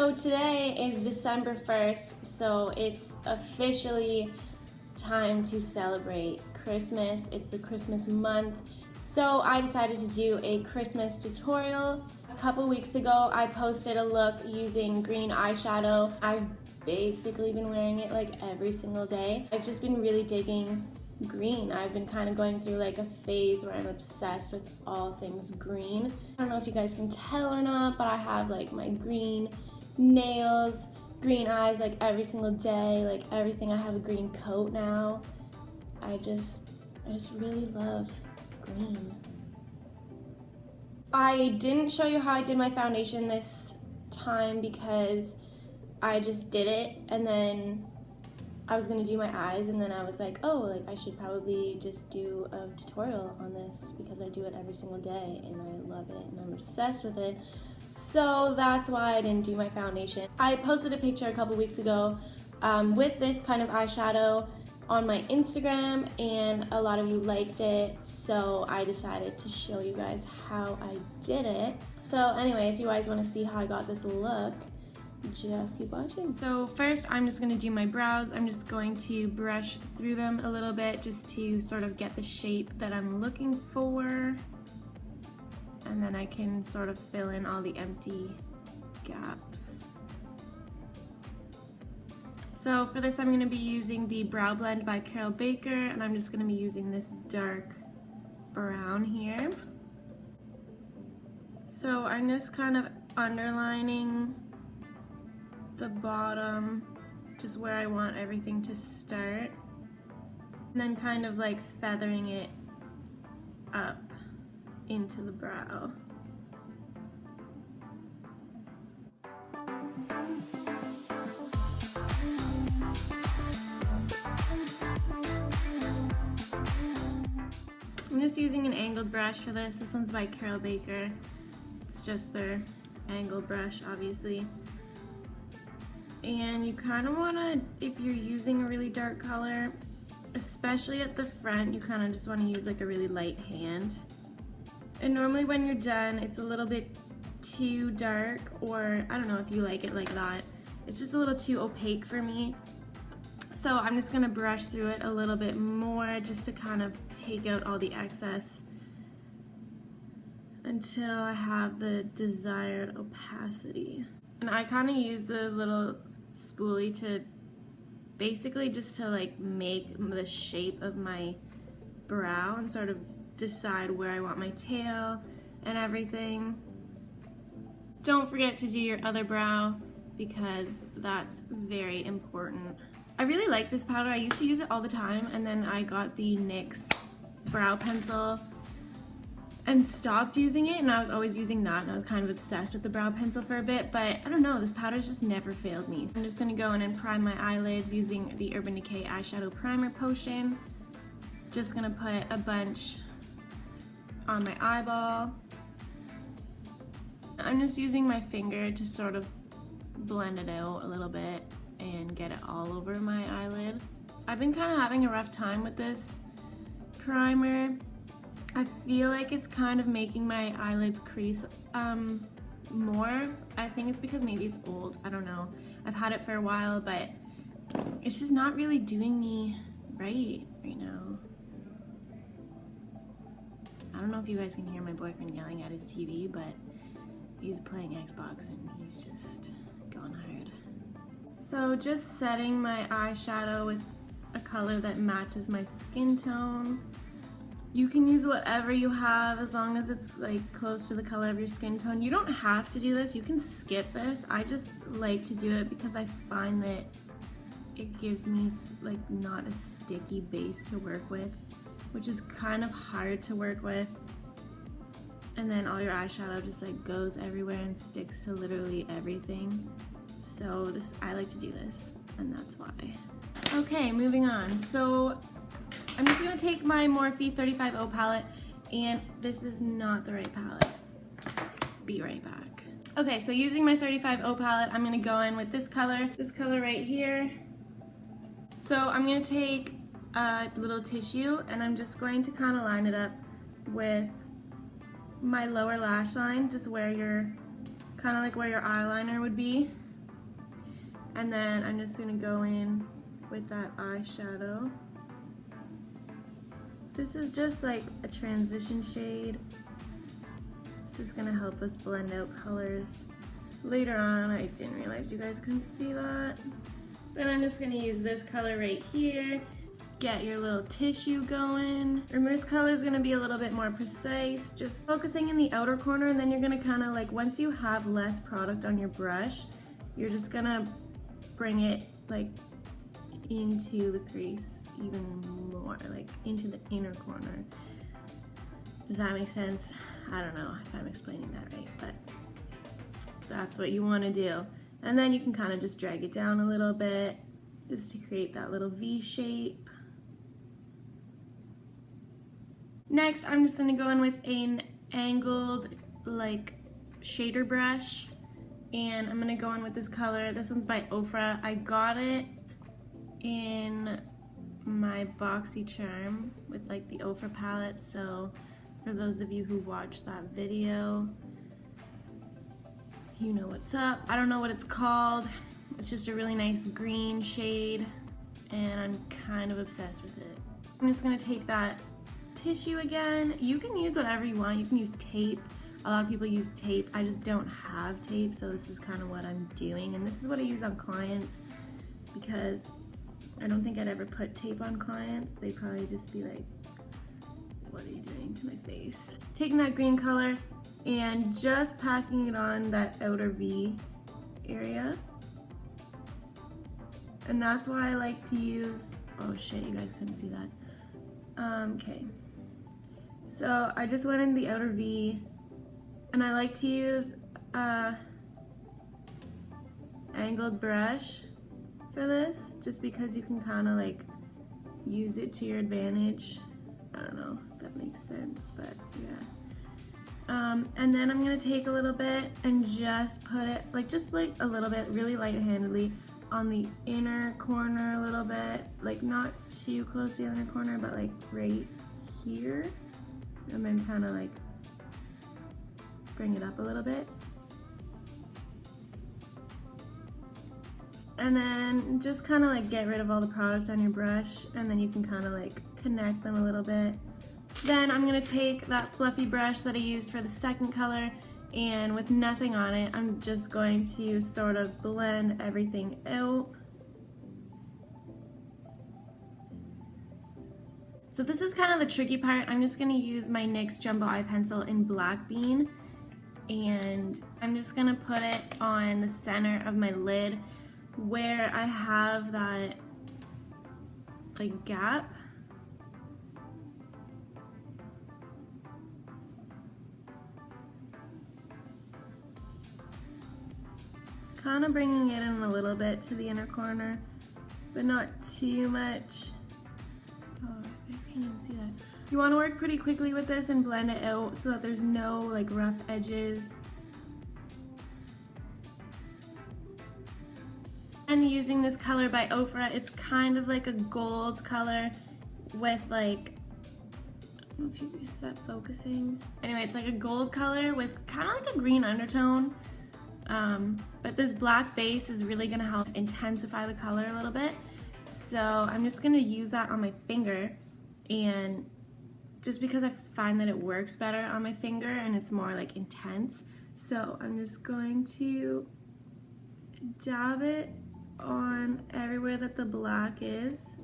So today is December 1st, so it's officially time to celebrate Christmas. It's the Christmas month, so I decided to do a Christmas tutorial. A couple weeks ago, I posted a look using green eyeshadow. I've basically been wearing it like every single day. I've just been really digging green. I've been kind of going through like a phase where I'm obsessed with all things green. I don't know if you guys can tell or not, but I have like my green nails, green eyes like every single day, like everything. I have a green coat now. I just really love green. I didn't show you how I did my foundation this time because I just did it and then I was gonna do my eyes and then I was like, oh, like I should probably just do a tutorial on this because I do it every single day and I love it and I'm obsessed with it. So that's why I didn't do my foundation. I posted a picture a couple weeks ago with this kind of eyeshadow on my Instagram and a lot of you liked it, so I decided to show you guys how I did it. So anyway, if you guys want to see how I got this look, just keep watching. So first I'm just going to do my brows. I'm just going to brush through them a little bit just to sort of get the shape that I'm looking for, and then I can sort of fill in all the empty gaps. So for this I'm going to be using the Brow Blend by Caryl Baker, and I'm just going to be using this dark brown here. So I'm just kind of underlining the bottom, just where I want everything to start, and then kind of like feathering it up into the brow. I'm just using an angled brush for this. This one's by Caryl Baker. It's just their angled brush, obviously. And you kind of want to, if you're using a really dark color, especially at the front, you kind of just want to use like a really light hand. And normally when you're done, it's a little bit too dark, or I don't know if you like it like that. It's just a little too opaque for me. So I'm just going to brush through it a little bit more just to kind of take out all the excess until I have the desired opacity. And I kind of use the little spoolie to basically just to like make the shape of my brow and sort of decide where I want my tail and everything. Don't forget to do your other brow because that's very important. I really like this powder. I used to use it all the time, and then I got the NYX brow pencil and stopped using it, and I was always using that, and I was kind of obsessed with the brow pencil for a bit, but I don't know, this powder's just never failed me. So I'm just going to go in and prime my eyelids using the Urban Decay Eyeshadow Primer Potion. Just going to put a bunch on my eyeball. I'm just using my finger to sort of blend it out a little bit and get it all over my eyelid. I've been kind of having a rough time with this primer. I feel like it's kind of making my eyelids crease more. I think it's because maybe it's old. I don't know. I've had it for a while, but it's just not really doing me right now. I don't know if you guys can hear my boyfriend yelling at his TV, but he's playing Xbox and he's just going hard. So just setting my eyeshadow with a color that matches my skin tone. You can use whatever you have as long as it's like close to the color of your skin tone. You don't have to do this, you can skip this. I just like to do it because I find that it gives me like not a sticky base to work with, which is kind of hard to work with. And then all your eyeshadow just like goes everywhere and sticks to literally everything. So I like to do this, and that's why. Okay, moving on. So I'm just gonna take my Morphe 35O palette, and this is not the right palette. Be right back. Okay, so using my 35O palette, I'm gonna go in with this color right here. So I'm gonna take a little tissue, and I'm just going to kind of line it up with my lower lash line, just where your, kind of like where your eyeliner would be. And then I'm just gonna go in with that eyeshadow. This is just like a transition shade. It's just gonna help us blend out colors. Later on, I didn't realize you guys couldn't see that. Then I'm just gonna use this color right here. Get your little tissue going. And this color is gonna be a little bit more precise, just focusing in the outer corner, and then you're gonna kinda like, once you have less product on your brush, you're just gonna bring it like into the crease even more, like into the inner corner. Does that make sense? I don't know if I'm explaining that right, but that's what you wanna do. And then you can kind of just drag it down a little bit just to create that little V shape. Next, I'm just gonna go in with an angled like shader brush, and I'm gonna go in with this color. This one's by Ofra. I got it in my BoxyCharm with like the Ofra palette, so for those of you who watched that video, you know what's up. I don't know what it's called. It's just a really nice green shade, and I'm kind of obsessed with it. I'm just gonna take that tissue again. You can use whatever you want. You can use tape. A lot of people use tape. I just don't have tape, so this is kind of what I'm doing. And this is what I use on clients, because I don't think I'd ever put tape on clients. They'd probably just be like, what are you doing to my face? Taking that green color and just packing it on that outer V area. And that's why I like to use, oh shit, you guys couldn't see that. Okay. So I just went in the outer V, and I like to use a angled brush for this, just because you can kind of like use it to your advantage. I don't know if that makes sense, but yeah. And then I'm gonna take a little bit and just put it, like just like a little bit, really light-handedly, on the inner corner a little bit, like not too close to the inner corner, but like right here, and then kind of like bring it up a little bit. And then just kind of like get rid of all the product on your brush, and then you can kind of like connect them a little bit. Then I'm gonna take that fluffy brush that I used for the second color, and with nothing on it, I'm just going to sort of blend everything out. So this is kind of the tricky part. I'm just gonna use my NYX Jumbo Eye Pencil in Black Bean, and I'm just gonna put it on the center of my lid where I have that like gap. Kind of bringing it in a little bit to the inner corner, but not too much. Oh, you guys can't even see that. You want to work pretty quickly with this and blend it out so that there's no like rough edges. And using this color by Ofra, it's kind of like a gold color with like, I don't know if you, is that focusing? Anyway, it's like a gold color with kind of like a green undertone. But this black base is really gonna help intensify the color a little bit. So I'm just gonna use that on my finger, and just because I find that it works better on my finger and it's more like intense. So I'm just going to dab it on everywhere that the black is.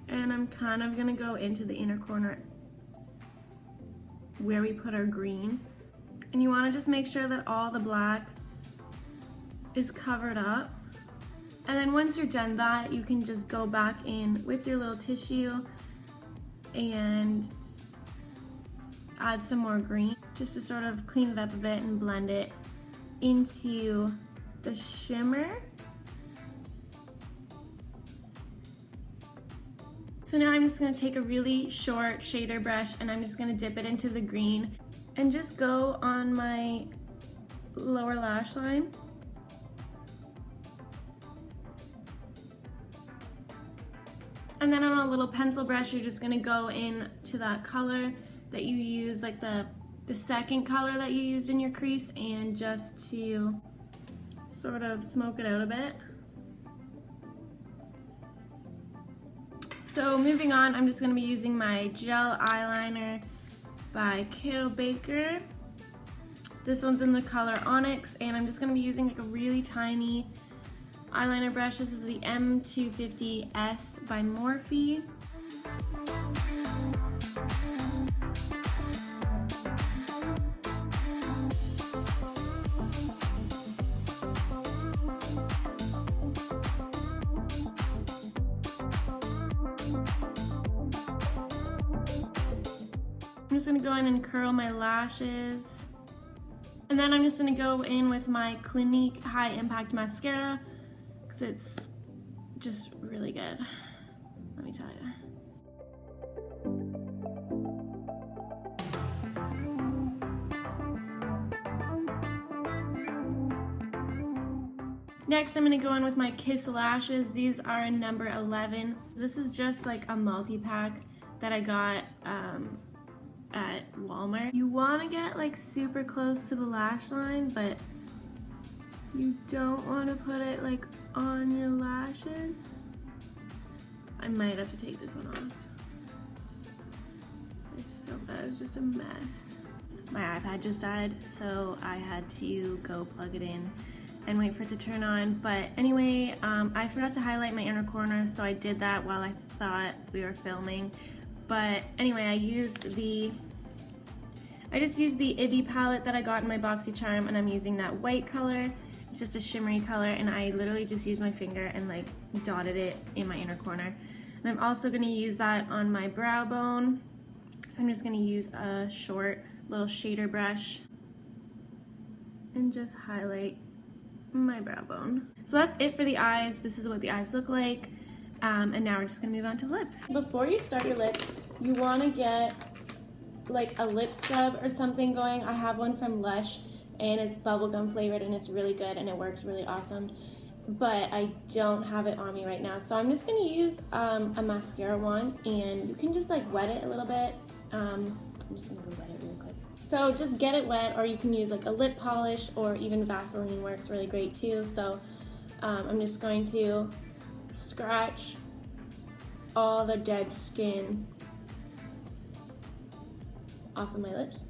And I'm kind of gonna go into the inner corner where we put our green. And you wanna just make sure that all the black is covered up. And then once you're done that, you can just go back in with your little tissue and add some more green, just to sort of clean it up a bit and blend it into the shimmer. So now I'm just gonna take a really short shader brush, and I'm just gonna dip it into the green and just go on my lower lash line. And then on a little pencil brush, you're just gonna go in to that color that you use, like the the second color that you used in your crease and just to sort of smoke it out a bit. So moving on, I'm just going to be using my gel eyeliner by Caryl Baker. This one's in the color Onyx, and I'm just going to be using like a really tiny eyeliner brush. This is the M250S by Morphe. I'm just going to go in and curl my lashes. And then I'm just going to go in with my Clinique High Impact Mascara because it's just really good, let me tell you. Next, I'm going to go in with my Cassalashes. These are in number 11. This is just like a multi-pack that I got at Walmart. You want to get like super close to the lash line, but you don't want to put it like on your lashes. I might have to take this one off. It's so bad, it's just a mess. My iPad just died, so I had to go plug it in and wait for it to turn on. But anyway, I forgot to highlight my inner corner, so I did that while I thought we were filming. But anyway, I just used the Ivy palette that I got in my BoxyCharm, and I'm using that white color. It's just a shimmery color, and I literally just used my finger and like dotted it in my inner corner. And I'm also going to use that on my brow bone. So I'm just going to use a short little shader brush and just highlight my brow bone. So that's it for the eyes. This is what the eyes look like. And now we're just going to move on to lips. Before you start your lips, you want to get like a lip scrub or something going. I have one from Lush, and it's bubblegum flavored, and it's really good, and it works really awesome. But I don't have it on me right now, so I'm just going to use a mascara wand, and you can just like wet it a little bit. I'm just going to go wet it really quick. So just get it wet, or you can use like a lip polish, or even Vaseline works really great too. So I'm just going to scratch all the dead skin off of my lips.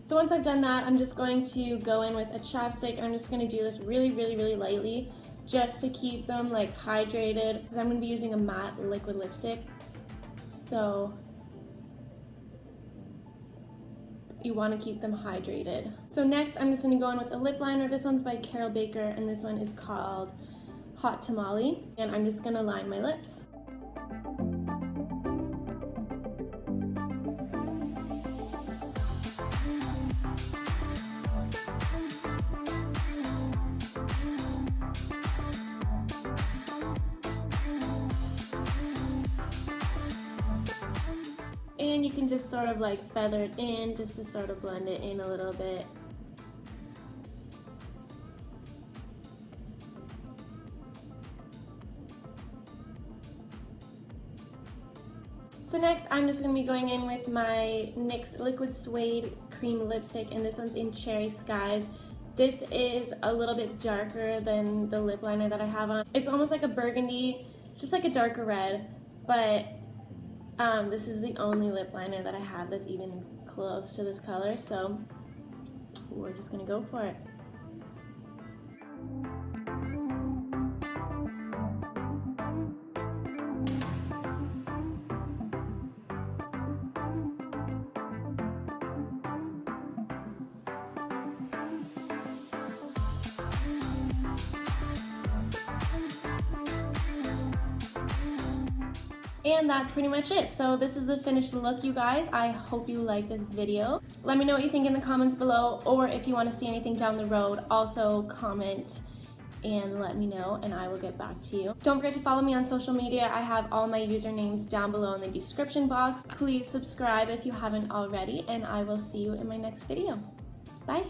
So once I've done that, I'm just going to go in with a chapstick, and I'm just going to do this really, really, really lightly just to keep them like hydrated, because I'm going to be using a matte liquid lipstick. So you want to keep them hydrated. So next, I'm just going to go in with a lip liner. This one's by Caryl Baker, and this one is called Hot Tamale, and I'm just going to line my lips. And you can just sort of like feather it in just to sort of blend it in a little bit. So next, I'm just going to be going in with my NYX Liquid Suede Cream Lipstick, and this one's in Cherry Skies. This is a little bit darker than the lip liner that I have on. It's almost like a burgundy, just like a darker red, but this is the only lip liner that I have that's even close to this color, so we're just gonna go for it. And that's pretty much it. So this is the finished look, you guys. I hope you like this video. Let me know what you think in the comments below, or if you want to see anything down the road, also comment and let me know, and I will get back to you. Don't forget to follow me on social media. I have all my usernames down below in the description box. Please subscribe if you haven't already, and I will see you in my next video. Bye.